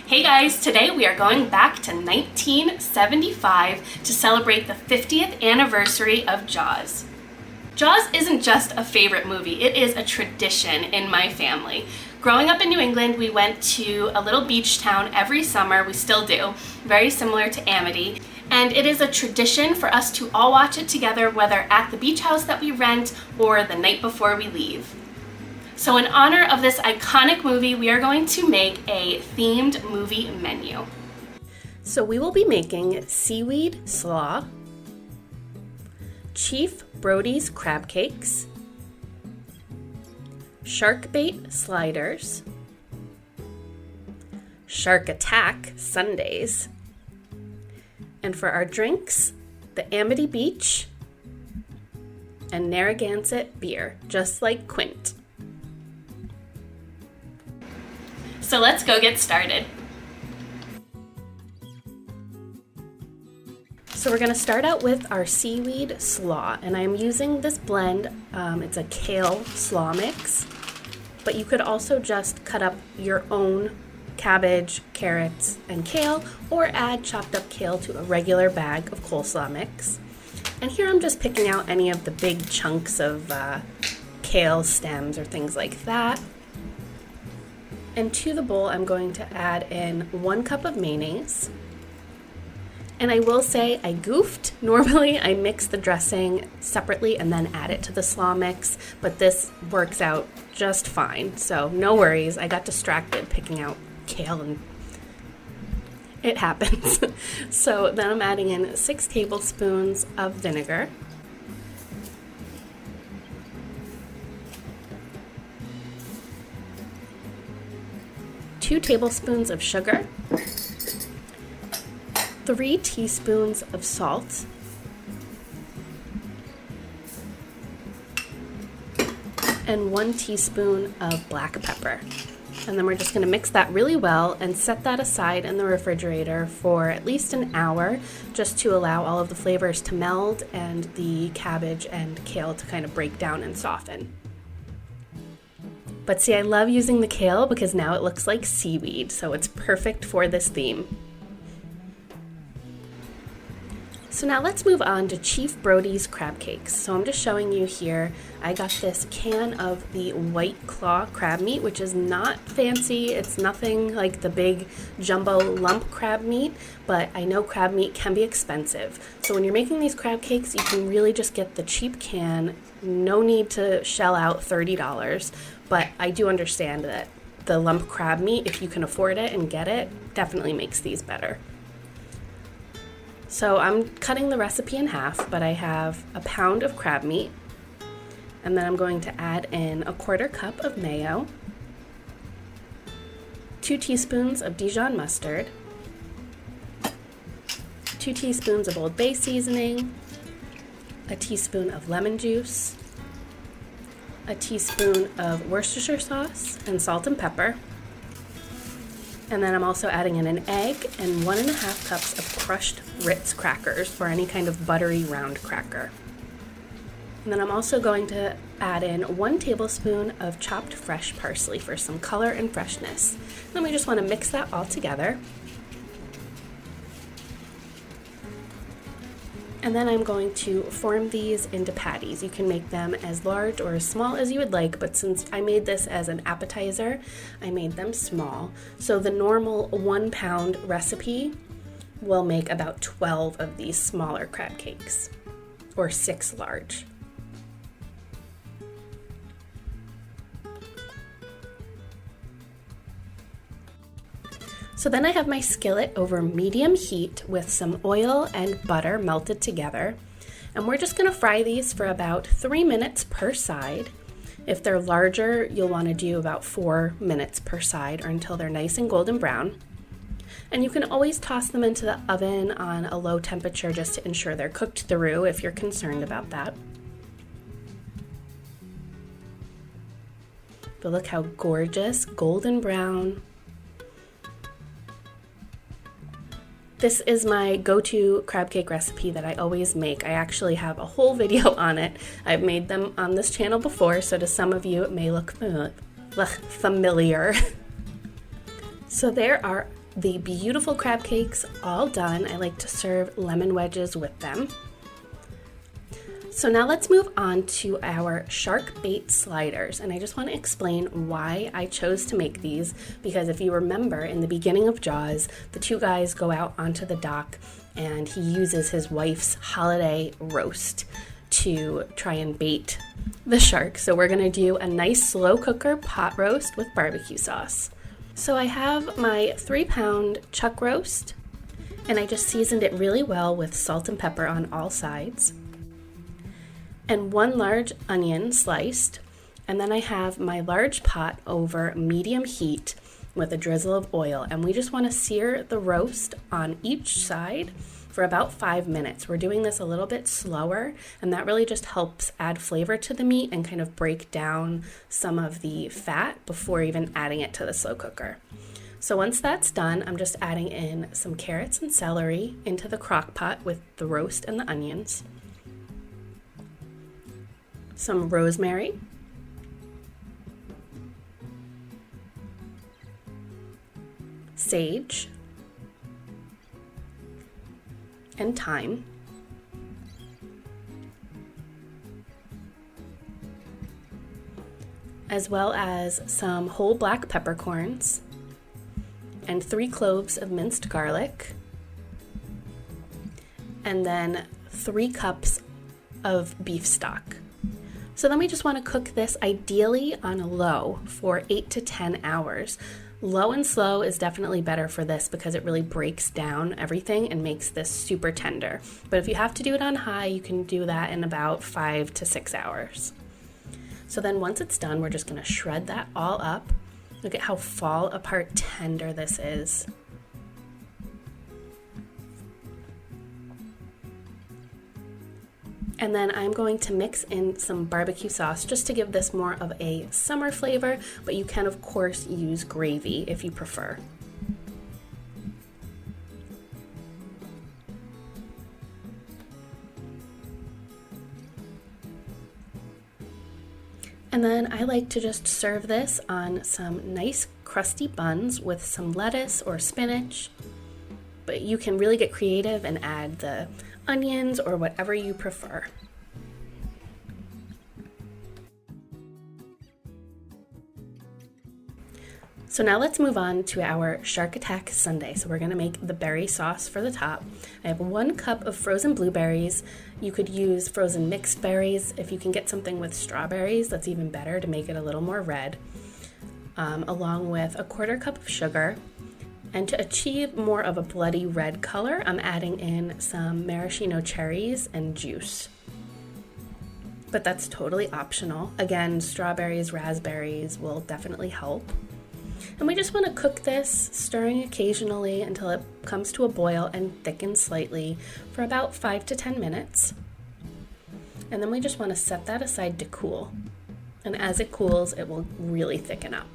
Hey guys, today we are going back to 1975 to celebrate the 50th anniversary of Jaws. Jaws isn't just a favorite movie, it is a tradition in my family. Growing up in New England, we went to a little beach town every summer, we still do, very similar to Amity. And it is a tradition for us to all watch it together, whether at the beach house that we rent or the night before we leave. So in honor of this iconic movie, we are going to make a themed movie menu. So we will be making Seaweed Slaw, Chief Brody's crab cakes, shark bait sliders, shark Attack Sundaes, and for our drinks, the Amity Beach and Narragansett Beer, just like Quint. So let's go get started. So we're going to start out with our Seaweed Slaw, and I'm using this blend. It's a kale slaw mix, but you could also just cut up your own cabbage, carrots, and kale, or add chopped up kale to a regular bag of coleslaw mix. And here I'm just picking out any of the big chunks of kale stems or things like that. And to the bowl, I'm going to add in 1 cup of mayonnaise. And I will say I goofed. Normally I mix the dressing separately and then add it to the slaw mix, but this works out just fine. So no worries, I got distracted picking out kale and it happens. So then I'm adding in 6 tablespoons of vinegar. 2 tablespoons of sugar, 3 teaspoons of salt, and 1 teaspoon of black pepper. And then we're just going to mix that really well and set that aside in the refrigerator for at least an hour, just to allow all of the flavors to meld and the cabbage and kale to kind of break down and soften. But see, I love using the kale because now it looks like seaweed, so it's perfect for this theme. So now let's move on to Chief Brody's crab cakes. So I'm just showing you here, I got this can of the white claw crab meat, which is not fancy. It's nothing like the big jumbo lump crab meat, but I know crab meat can be expensive. So when you're making these crab cakes, you can really just get the cheap can. No need to shell out $30, but I do understand that the lump crab meat, if you can afford it and get it, definitely makes these better. So I'm cutting the recipe in half, but I have a pound of crab meat, and then I'm going to add in 1/4 cup of mayo, 2 teaspoons of Dijon mustard, 2 teaspoons of Old Bay seasoning, a teaspoon of lemon juice, a teaspoon of Worcestershire sauce, and salt and pepper. And then I'm also adding in an egg and 1.5 cups of crushed Ritz crackers, or any kind of buttery round cracker. And then I'm also going to add in 1 tablespoon of chopped fresh parsley for some color and freshness. Then we just want to mix that all together. And then I'm going to form these into patties. You can make them as large or as small as you would like, but since I made this as an appetizer, I made them small. So the normal 1 pound recipe will make about 12 of these smaller crab cakes, or 6 large. So then I have my skillet over medium heat with some oil and butter melted together. And we're just going to fry these for about 3 minutes per side. If they're larger, you'll want to do about 4 minutes per side, or until they're nice and golden brown. And you can always toss them into the oven on a low temperature just to ensure they're cooked through if you're concerned about that. But look how gorgeous, golden brown. This is my go-to crab cake recipe that I always make. I actually have a whole video on it. I've made them on this channel before, so to some of you it may look familiar. So there are the beautiful crab cakes all done, I like to serve lemon wedges with them. So now let's move on to our shark bait sliders, and I just want to explain why I chose to make these, because if you remember in the beginning of Jaws, the two guys go out onto the dock and he uses his wife's holiday roast to try and bait the shark. So we're going to do a nice slow cooker pot roast with barbecue sauce. So I have my 3-pound chuck roast, and I just seasoned it really well with salt and pepper on all sides, and 1 large onion sliced, and then I have my large pot over medium heat with a drizzle of oil, and we just want to sear the roast on each side for about 5 minutes. We're doing this a little bit slower, and that really just helps add flavor to the meat and kind of break down some of the fat before even adding it to the slow cooker. So once that's done, I'm just adding in some carrots and celery into the crock pot with the roast and the onions, some rosemary, sage, and thyme, as well as some whole black peppercorns and 3 cloves of minced garlic, and then 3 cups of beef stock. So then we just want to cook this ideally on low for 8 to 10 hours. Low and slow is definitely better for this because it really breaks down everything and makes this super tender. But if you have to do it on high, you can do that in about 5 to 6 hours. So then once it's done, we're just going to shred that all up. Look at how fall apart tender this is. And then I'm going to mix in some barbecue sauce just to give this more of a summer flavor, but you can of course use gravy if you prefer. And then I like to just serve this on some nice crusty buns with some lettuce or spinach, but you can really get creative and add the onions or whatever you prefer. So now let's move on to our Shark Attack Sundae. So we're going to make the berry sauce for the top. I have 1 cup of frozen blueberries. You could use frozen mixed berries. If you can get something with strawberries, that's even better to make it a little more red, along with a 1/4 cup of sugar. And to achieve more of a bloody red color, I'm adding in some maraschino cherries and juice. But that's totally optional. Again, strawberries, raspberries will definitely help. And we just want to cook this, stirring occasionally until it comes to a boil and thickens slightly for about 5 to 10 minutes. And then we just want to set that aside to cool. And as it cools, it will really thicken up.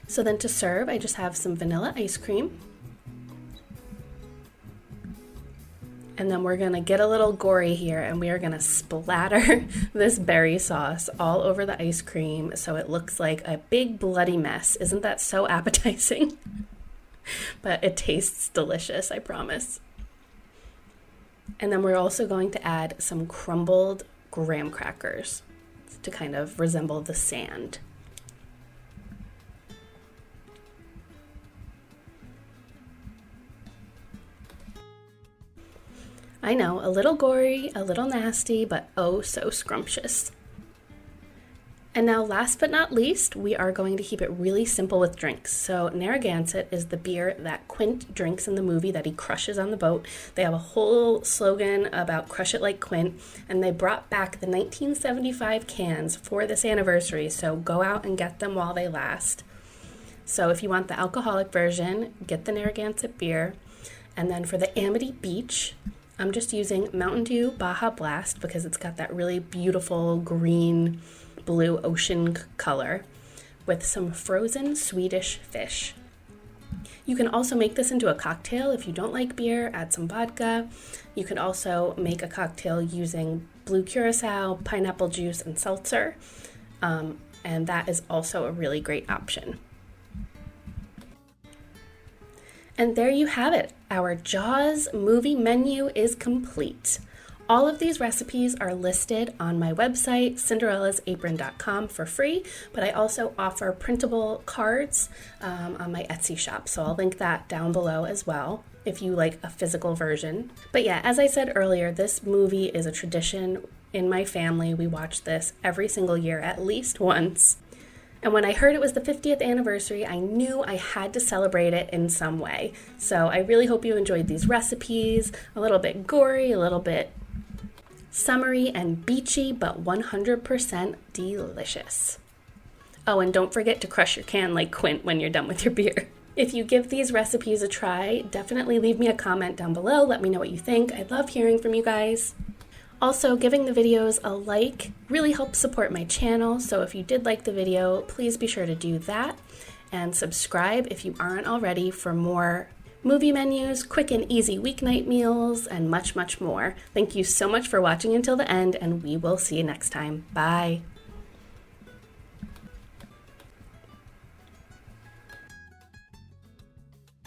So then to serve, I just have some vanilla ice cream. And then we're gonna get a little gory here and we are gonna splatter this berry sauce all over the ice cream so it looks like a big bloody mess. Isn't that so appetizing? But it tastes delicious, I promise. And then we're also going to add some crumbled graham crackers to kind of resemble the sand. I know, a little gory, a little nasty, but oh so scrumptious. And now last but not least, we are going to keep it really simple with drinks. So Narragansett is the beer that Quint drinks in the movie that he crushes on the boat. They have a whole slogan about crush it like Quint, and they brought back the 1975 cans for this anniversary, so go out and get them while they last. So if you want the alcoholic version, get the Narragansett beer. And then for the Amity Beach, I'm just using Mountain Dew Baja Blast because it's got that really beautiful green blue ocean color with some frozen Swedish fish. You can also make this into a cocktail if you don't like beer, add some vodka. You can also make a cocktail using blue curacao, pineapple juice, and seltzer, and that is also a really great option. And there you have it. Our Jaws movie menu is complete. All of these recipes are listed on my website, cinderellasapron.com, for free, but I also offer printable cards on my Etsy shop, so I'll link that down below as well if you like a physical version. But yeah, as I said earlier, this movie is a tradition in my family. We watch this every single year at least once. And when I heard it was the 50th anniversary, I knew I had to celebrate it in some way. So I really hope you enjoyed these recipes. A little bit gory, a little bit summery and beachy, but 100% delicious. Oh, and don't forget to crush your can like Quint when you're done with your beer. If you give these recipes a try, definitely leave me a comment down below. Let me know what you think. I love hearing from you guys. Also, giving the videos a like really helps support my channel, so if you did like the video, please be sure to do that. And subscribe if you aren't already for more movie menus, quick and easy weeknight meals, and much, much more. Thank you so much for watching until the end, and we will see you next time. Bye.